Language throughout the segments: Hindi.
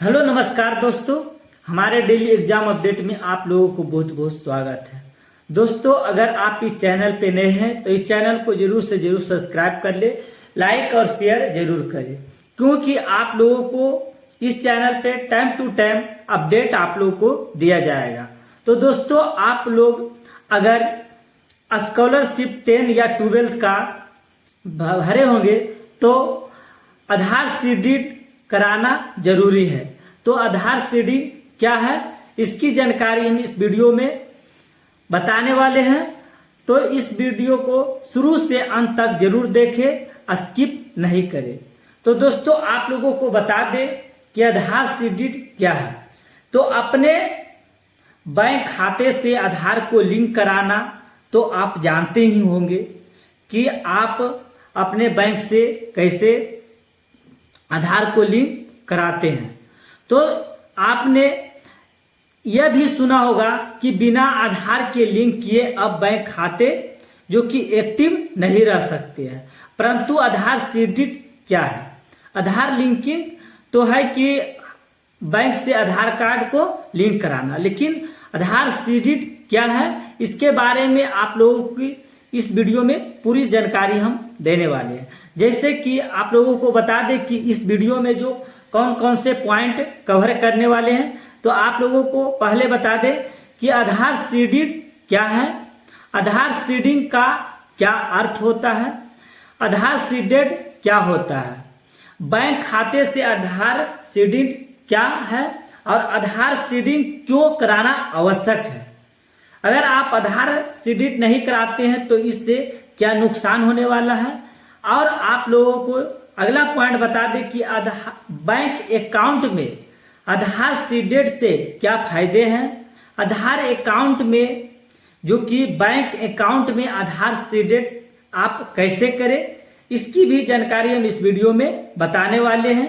हेलो नमस्कार दोस्तों, हमारे डेली एग्जाम अपडेट में आप लोगों को बहुत बहुत स्वागत है। दोस्तों, अगर आप इस चैनल पे नए हैं तो इस चैनल को जरूर से जरूर सब्सक्राइब कर ले, लाइक और शेयर जरूर करें, क्योंकि आप लोगों को इस चैनल पे टाइम टू टाइम अपडेट आप लोगों को दिया जाएगा। तो दोस्तों, आप लोग अगर स्कॉलरशिप 10 या 12 का भरे होंगे तो आधार सीडिंग कराना जरूरी है। तो आधार सीडिंग क्या है, इसकी जानकारी हम इस वीडियो में बताने वाले हैं। तो इस वीडियो को शुरू से अंत तक जरूर देखें, स्किप नहीं करें। तो दोस्तों, आप लोगों को बता दें कि आधार सीडिंग क्या है। तो अपने बैंक खाते से आधार को लिंक कराना तो आप जानते ही होंगे कि आप अपने बैंक से कैसे आधार को लिंक कराते हैं। तो आपने यह भी सुना होगा कि बिना आधार के लिंक किए अब बैंक खाते जो कि एक्टिव नहीं रह सकते हैं। परंतु आधार सीडिंग क्या है? आधार लिंकिंग तो है कि बैंक से आधार कार्ड को लिंक कराना, लेकिन आधार सीडिंग क्या है, इसके बारे में आप लोगों की इस वीडियो में पूरी जानकारी हम देने वाले हैं। जैसे कि आप लोगों को बता दें कि इस वीडियो में जो कौन कौन से पॉइंट कवर करने वाले हैं, तो आप लोगों को पहले बता दें कि आधार सीडिंग क्या है, आधार सीडिंग का क्या अर्थ होता है, आधार सीडेड क्या होता है, बैंक खाते से आधार सीडिंग क्या है और आधार सीडिंग क्यों कराना आवश्यक है। अगर आप आधार सीडिंग नहीं कराते हैं तो इससे क्या नुकसान होने वाला है, और आप लोगों को अगला पॉइंट बता दें कि आधार बैंक अकाउंट में आधार सीडेड से क्या फायदे हैं, आधार अकाउंट में जो कि बैंक अकाउंट में आधार सीडेड आप कैसे करें, इसकी भी जानकारी हम इस वीडियो में बताने वाले हैं।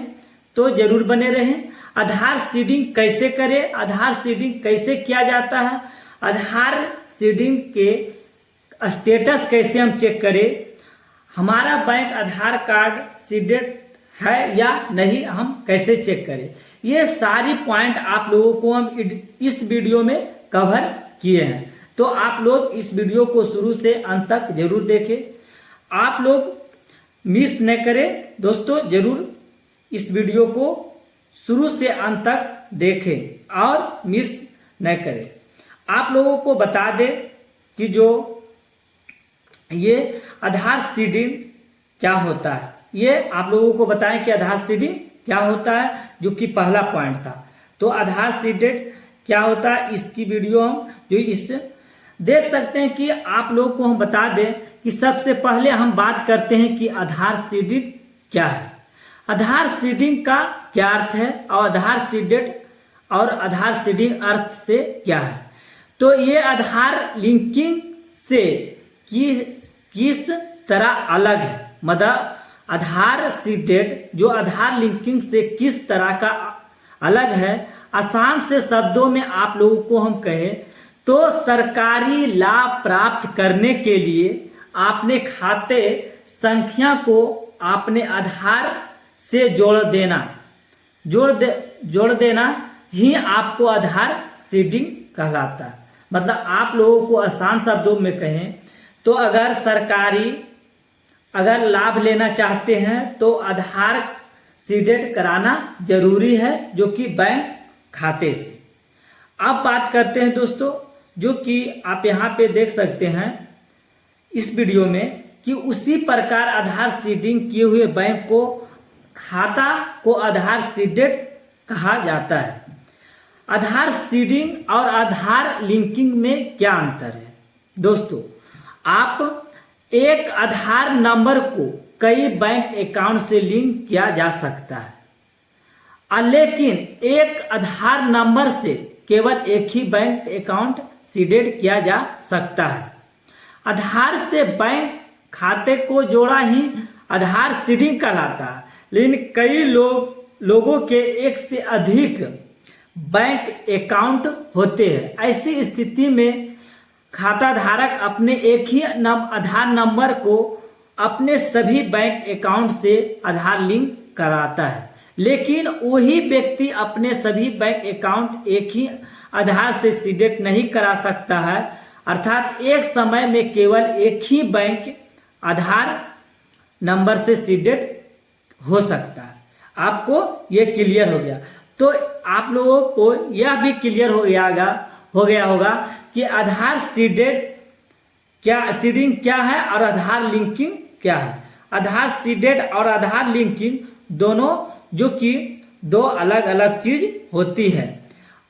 तो जरूर बने रहें। आधार सीडिंग कैसे करें, आधार सीडिंग कैसे किया जाता है, आधार सीडिंग के स्टेटस कैसे हम चेक करें, हमारा बैंक आधार कार्ड सीडेड है या नहीं हम कैसे चेक करें, ये सारी पॉइंट आप लोगों को हम इस वीडियो में कवर किए हैं। तो आप लोग इस वीडियो को शुरू से अंत तक जरूर देखें, आप लोग मिस न करें। दोस्तों, जरूर इस वीडियो को शुरू से अंत तक देखें और मिस न करें। आप लोगों को बता दें कि जो ये आधार सीडिंग क्या होता है, ये आप लोगों को बताएं कि आधार सीडिंग क्या होता है, जो कि पहला पॉइंट था। तो आधार सीडेड क्या होता है, इसकी वीडियो हम जो इस देख सकते हैं कि आप लोगों को हम बता दें कि सबसे पहले हम बात करते हैं कि आधार सीडिंग क्या है, आधार सीडिंग का क्या अर्थ है और आधार सीडेड और आधार सीडिंग अर्थ से क्या है। तो ये आधार लिंकिंग से किस तरह अलग है, मतलब आधार सीडेड जो आधार लिंकिंग से किस तरह का अलग है। आसान से शब्दों में आप लोगों को हम कहें तो सरकारी लाभ प्राप्त करने के लिए आपने खाते संख्या को आपने आधार से जोड़ देना ही आपको आधार सीडिंग कहलाता है। मतलब आप लोगों को आसान शब्दों में कहें तो अगर लाभ लेना चाहते हैं तो आधार सीडेड कराना जरूरी है, जो कि बैंक खाते से। अब बात करते हैं दोस्तों, जो कि आप यहाँ पे देख सकते हैं इस वीडियो में, कि उसी प्रकार आधार सीडिंग किए हुए बैंक को खाता को आधार सीडेड कहा जाता है। आधार सीडिंग और आधार लिंकिंग में क्या अंतर है? दोस्तों, आप एक आधार नंबर को कई बैंक अकाउंट से लिंक किया जा सकता है, लेकिन एक आधार नंबर से केवल एक ही बैंक अकाउंट सीडेड किया जा सकता है। आधार से बैंक खाते को जोड़ा ही आधार सीडिंग कहलाता है, लेकिन कई लोगों के एक से अधिक बैंक अकाउंट होते हैं। ऐसी स्थिति में खाता धारक अपने एक ही आधार नंबर को अपने सभी बैंक अकाउंट से आधार लिंक कराता है, लेकिन वही व्यक्ति अपने सभी बैंक अकाउंट एक ही आधार से सीडेड नहीं करा सकता है। अर्थात एक समय में केवल एक ही बैंक आधार नंबर से सीडेड हो सकता है। आपको ये क्लियर हो गया। तो आप लोगों को यह भी क्लियर हो गया होगा कि आधार सीडिंग क्या है और आधार लिंकिंग क्या है। आधार सीडेड और आधार लिंकिंग दोनों जो कि दो अलग अलग चीज होती है।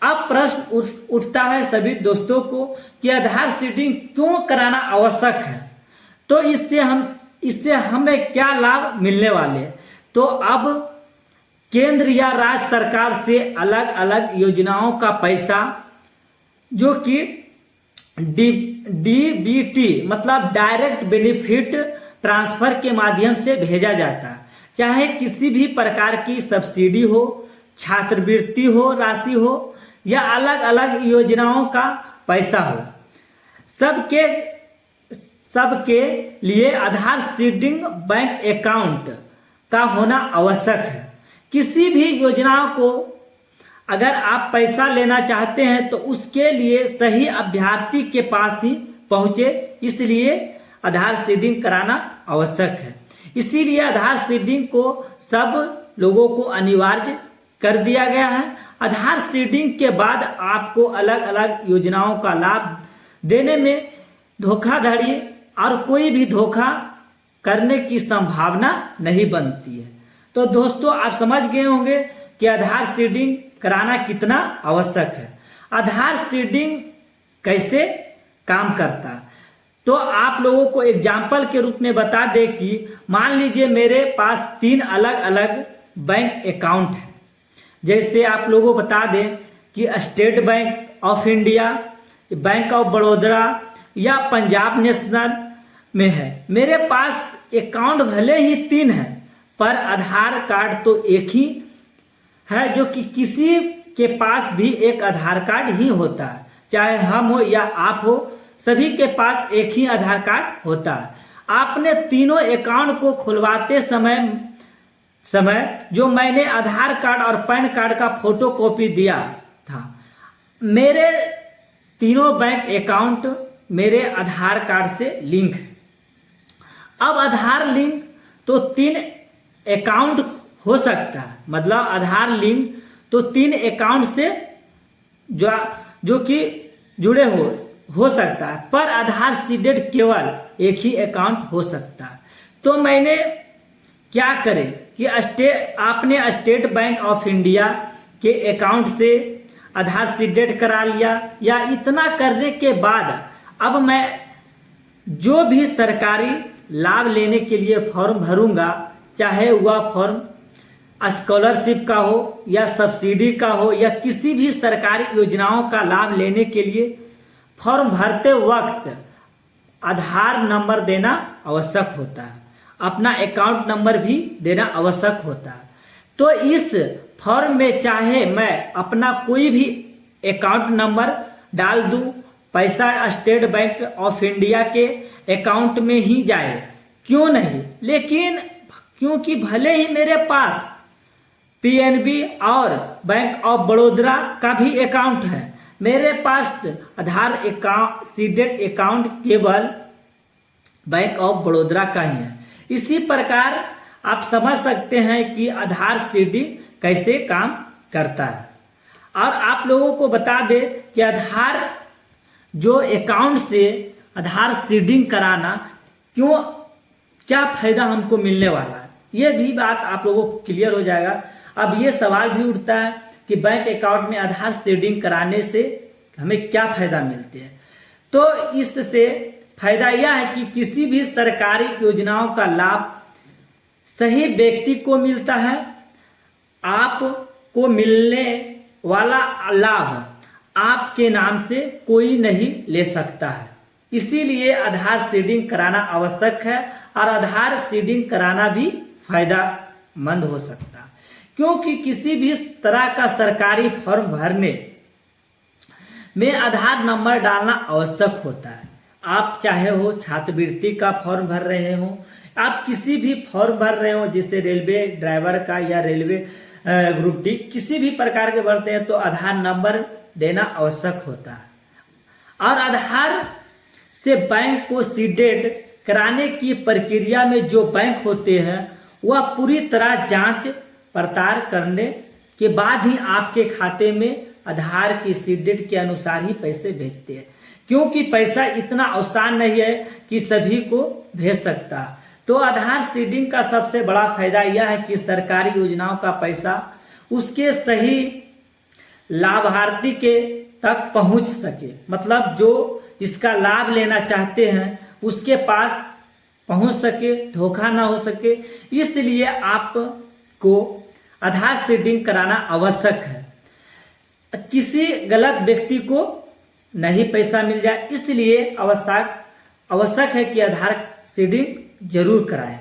अब प्रश्न उठता है सभी दोस्तों को कि आधार सीडिंग क्यों कराना आवश्यक है, तो इससे हमें क्या लाभ मिलने वाले हैं। तो अब केंद्र या राज्य सरकार से अलग अलग योजनाओं का पैसा जो कि डीबीटी मतलब डायरेक्ट बेनिफिट ट्रांसफर के माध्यम से भेजा जाता है। चाहे किसी भी प्रकार की सब्सिडी हो, छात्रवृत्ति हो, राशि हो या अलग अलग योजनाओं का पैसा हो, सबके लिए आधार सीडिंग बैंक अकाउंट का होना आवश्यक है। किसी भी योजनाओं को अगर आप पैसा लेना चाहते हैं तो उसके लिए सही अभ्यर्थी के पास ही पहुंचे, इसलिए आधार सीडिंग कराना आवश्यक है। इसीलिए आधार सीडिंग को सब लोगों को अनिवार्य कर दिया गया है। आधार सीडिंग के बाद आपको अलग अलग योजनाओं का लाभ देने में धोखाधड़ी और कोई भी धोखा करने की संभावना नहीं बनती है। तो दोस्तों आप समझ गए होंगे कि आधार सीडिंग कराना कितना आवश्यक है। आधार सीडिंग कैसे काम करता है तो आप लोगों को एग्जाम्पल के रूप में बता दें कि मान लीजिए मेरे पास 3 अलग अलग बैंक अकाउंट है। जैसे आप लोगों को बता दें कि state bank of India, bank of Baroda या पंजाब नेशनल में है। मेरे पास अकाउंट भले ही 3 है पर आधार कार्ड तो एक ही है, जो कि किसी के पास भी एक आधार कार्ड ही होता है, चाहे हम हो या आप हो, सभी के पास एक ही आधार कार्ड होता है। आपने तीनों अकाउंट को खुलवाते समय जो मैंने आधार कार्ड और पैन कार्ड का फोटो कॉपी दिया था, मेरे तीनों बैंक अकाउंट मेरे आधार कार्ड से लिंक है। अब आधार लिंक तो 3 अकाउंट हो सकता है, मतलब आधार लिंक तो 3 अकाउंट से जो कि जुड़े हो सकता है, पर आधार सीडेड केवल एक ही अकाउंट हो सकता है। तो मैंने क्या करें कि आपने स्टेट बैंक ऑफ इंडिया के अकाउंट से आधार सीडेड करा लिया, या इतना करने के बाद अब मैं जो भी सरकारी लाभ लेने के लिए फॉर्म भरूंगा, चाहे वह फॉर्म स्कॉलरशिप का हो या सब्सिडी का हो या किसी भी सरकारी योजनाओं का लाभ लेने के लिए फॉर्म भरते वक्त आधार नंबर देना आवश्यक होता है, अपना अकाउंट नंबर भी देना आवश्यक होता है। तो इस फॉर्म में चाहे मैं अपना कोई भी अकाउंट नंबर डाल दूं, पैसा स्टेट बैंक ऑफ इंडिया के अकाउंट में ही जाए, क्यों नहीं, लेकिन क्योंकि भले ही मेरे पास पीएनबी और बैंक ऑफ बड़ौदा का भी अकाउंट है, मेरे पास आधार अकाउंट सीडेड अकाउंट केवल बैंक ऑफ बड़ौदा का ही है। इसी प्रकार आप समझ सकते हैं कि आधार सीडिंग कैसे काम करता है। और आप लोगों को बता दें कि आधार जो अकाउंट से आधार सीडिंग कराना क्या फायदा हमको मिलने वाला है, ये भी बात आप लोगों को क्लियर हो जाएगा। अब ये सवाल भी उठता है कि बैंक अकाउंट में आधार सीडिंग कराने से हमें क्या फायदा मिलते हैं। तो इससे फायदा यह है कि किसी भी सरकारी योजनाओं का लाभ सही व्यक्ति को मिलता है। आपको मिलने वाला लाभ आपके नाम से कोई नहीं ले सकता है, इसीलिए आधार सीडिंग कराना आवश्यक है। और आधार सीडिंग कराना भी फायदेमंद हो सकता है, क्योंकि किसी भी तरह का सरकारी फॉर्म भरने में आधार नंबर डालना आवश्यक होता है। आप चाहे हो छात्रवृत्ति का फॉर्म भर रहे हो, आप किसी भी फॉर्म भर रहे हो, जैसे रेलवे ड्राइवर का या रेलवे ग्रुप डी किसी भी प्रकार के भरते हैं तो आधार नंबर देना आवश्यक होता है। और आधार से बैंक को सीडेड कराने की प्रक्रिया में जो बैंक होते हैं वह पूरी तरह जांच पड़ताल करने के बाद ही आपके खाते में आधार की सीडेड के अनुसार ही पैसे भेजते हैं, क्योंकि पैसा इतना आसान नहीं है कि सभी को भेज सकता। तो आधार सीडिंग का सबसे बड़ा फायदा यह है कि सरकारी योजनाओं का पैसा उसके सही लाभार्थी के तक पहुंच सके, मतलब जो इसका लाभ लेना चाहते हैं उसके पास पहुंच सके, धोखा ना हो सके। इसलिए आपको आधार सीडिंग कराना आवश्यक है, किसी गलत व्यक्ति को नहीं पैसा मिल जाए, इसलिए आवश्यक है कि आधार सीडिंग जरूर कराएं।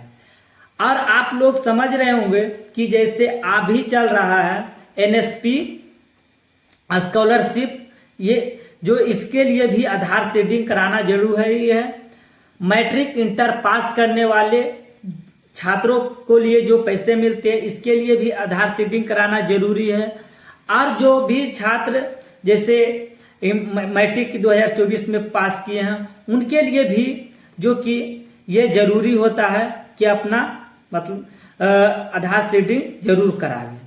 और आप लोग समझ रहे होंगे कि जैसे अभी चल रहा है NSP स्कॉलरशिप, ये जो इसके लिए भी आधार सीडिंग कराना जरूरी है। मैट्रिक इंटर पास करने वाले छात्रों को लिए जो पैसे मिलते हैं इसके लिए भी आधार सीडिंग कराना जरूरी है। और जो भी छात्र जैसे मैट्रिक 2024 में पास किए हैं उनके लिए भी जो कि ये जरूरी होता है कि अपना मतलब आधार सीडिंग जरूर कराएं।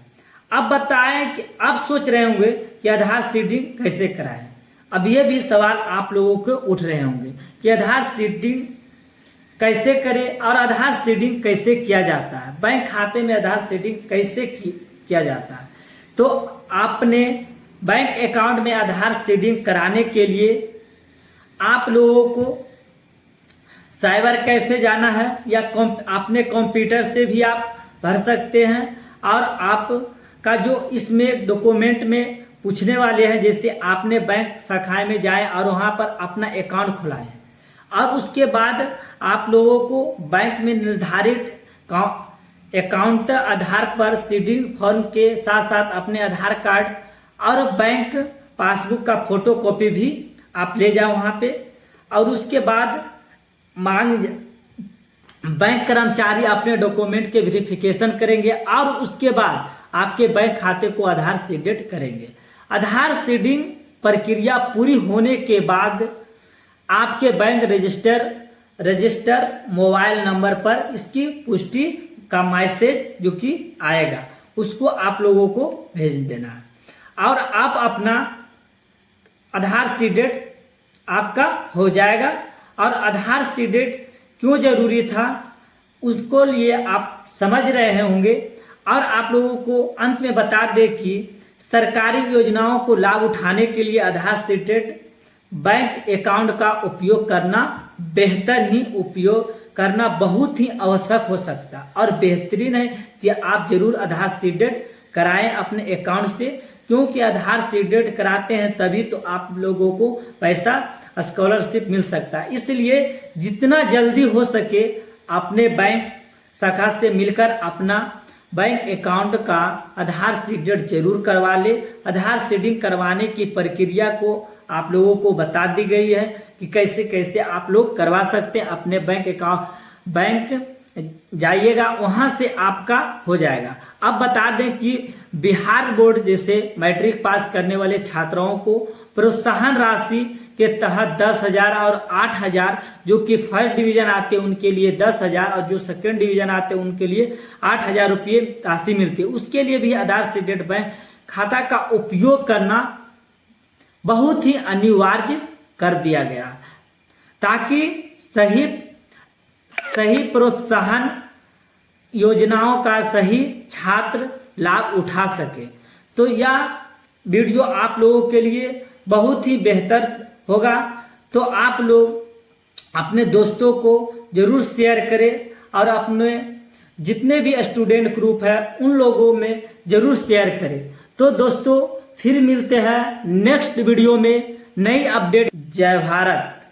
अब बताएं कि आप सोच रहे होंगे कि आधार सीडिंग कैसे कराएं। अब ये भी सवाल आप लोगों को उठ रहे होंगे कि आधार सीडिंग कैसे करें और आधार सीडिंग कैसे किया जाता है, बैंक खाते में आधार सीडिंग कैसे किया जाता है। तो आपने बैंक अकाउंट में आधार सीडिंग कराने के लिए आप लोगों को साइबर कैफे जाना है या अपने कंप्यूटर से भी आप भर सकते हैं। और आपका जो इसमें डॉक्यूमेंट में पूछने वाले हैं, जैसे आपने बैंक शाखाएं में जाए और वहां पर अपना अकाउंट खुलाएं और उसके बाद आप लोगों को बैंक में निर्धारित अकाउंट आधार पर सीडिंग फॉर्म के साथ साथ अपने आधार कार्ड और बैंक पासबुक का फोटो कॉपी भी आप ले जाओ वहां पे। और उसके बाद बैंक कर्मचारी अपने डॉक्यूमेंट के वेरिफिकेशन करेंगे और उसके बाद आपके बैंक खाते को आधार सीडेड करेंगे। आधार सीडिंग प्रक्रिया पूरी होने के बाद आपके बैंक रजिस्टर मोबाइल नंबर पर इसकी पुष्टि का मैसेज जो कि आएगा उसको आप लोगों को भेज देना है और आप अपना आधार सीडेड आपका हो जाएगा। और आधार सीडेड क्यों जरूरी था उसको लिए आप समझ रहे होंगे। और आप लोगों को अंत में बता दें कि सरकारी योजनाओं को लाभ उठाने के लिए आधार सीडेड बैंक अकाउंट का उपयोग करना बेहतर ही उपयोग करना बहुत ही आवश्यक हो सकता और बेहतरीन है कि आप जरूर आधार सीडेड कराएं अपने अकाउंट से, क्योंकि आधार सीडेड कराते हैं तभी तो आप लोगों को पैसा स्कॉलरशिप मिल सकता है। इसलिए जितना जल्दी हो सके अपने बैंक शाखा से मिलकर अपना बैंक अकाउंट का आधार सीडेड जरूर करवा ले। आधार सीडिंग करवाने की प्रक्रिया को आप लोगों को बता दी गई है कि कैसे कैसे आप लोग करवा सकते हैं। अपने बैंक अकाउंट बैंक जाइएगा वहां से आपका हो जाएगा। अब बता दें कि बिहार बोर्ड जैसे मैट्रिक पास करने वाले छात्राओं को प्रोत्साहन राशि के तहत 10,000 और 8,000 जो कि फर्स्ट डिवीजन आते हैं उनके लिए 10,000 और जो सेकंड डिवीजन आते हैं उनके लिए 8,000 रुपये राशि मिलती है। उसके लिए भी आधार सीडेड बैंक खाता का उपयोग करना बहुत ही अनिवार्य कर दिया गया ताकि सही प्रोत्साहन योजनाओं का सही छात्र लाभ उठा सके। तो यह वीडियो आप लोगों के लिए बहुत ही बेहतर होगा। तो आप लोग अपने दोस्तों को जरूर शेयर करें और अपने जितने भी स्टूडेंट ग्रुप है उन लोगों में जरूर शेयर करें। तो दोस्तों फिर मिलते हैं नेक्स्ट वीडियो में नई अपडेट। जय भारत।